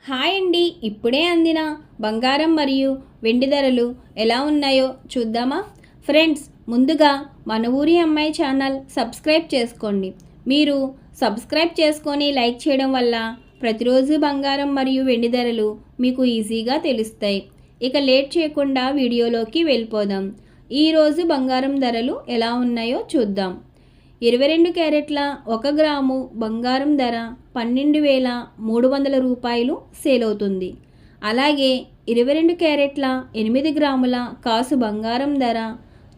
Hi అండి. ఇప్పుడే అందిన బంగారం మరియు వెండి ధరలు ఎలా ఉన్నాయో చూద్దామా? ఫ్రెండ్స్, ముందుగా మన ఊరి అమ్మాయి ఛానల్ సబ్స్క్రైబ్ చేసుకోండి. మీరు సబ్స్క్రైబ్ చేసుకొని లైక్ చేయడం వల్ల ప్రతిరోజు బంగారం మరియు వెండి ధరలు మీకు ఈజీగా తెలుస్తాయి. ఇక లేట్ చేయకుండా వీడియోలోకి వెళ్ళిపోదాం. ఈరోజు బంగారం ధరలు ఎలా ఉన్నాయో చూద్దాం. 22 క్యారెట్ల 1 గ్రాము బంగారం ధర 12,300 రూపాయలు సేల్ అవుతుంది. అలాగే 22 క్యారెట్ల 8 గ్రాముల కాసు బంగారం ధర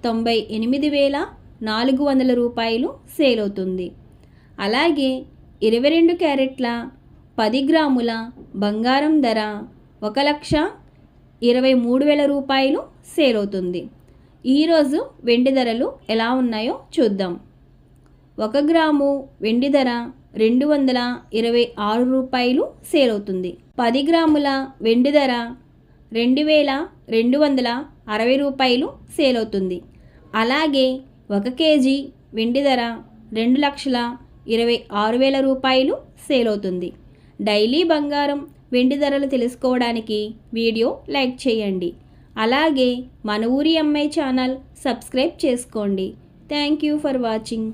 98,400 రూపాయలు సేల్ అవుతుంది. అలాగే 22 క్యారెట్ల 10 గ్రాముల బంగారం ధర 1,23,000 రూపాయలు సేల్ అవుతుంది. ఈరోజు వెండి ధరలు ఎలా ఉన్నాయో చూద్దాం. 1 గ్రాము వెండి ధర 226 రూపాయలు సేల్ అవుతుంది. 10 గ్రాముల వెండి ధర 2,260 రూపాయలు సేల్ అవుతుంది. అలాగే 1 కేజీ వెండి ధర 2,26,000 రూపాయలు సేల్ అవుతుంది. డైలీ బంగారం వెండి ధరలు తెలుసుకోవడానికి వీడియో లైక్ చేయండి. అలాగే మన ఊరి అమ్మాయి ఛానల్ సబ్స్క్రైబ్ చేసుకోండి. Thank you for watching.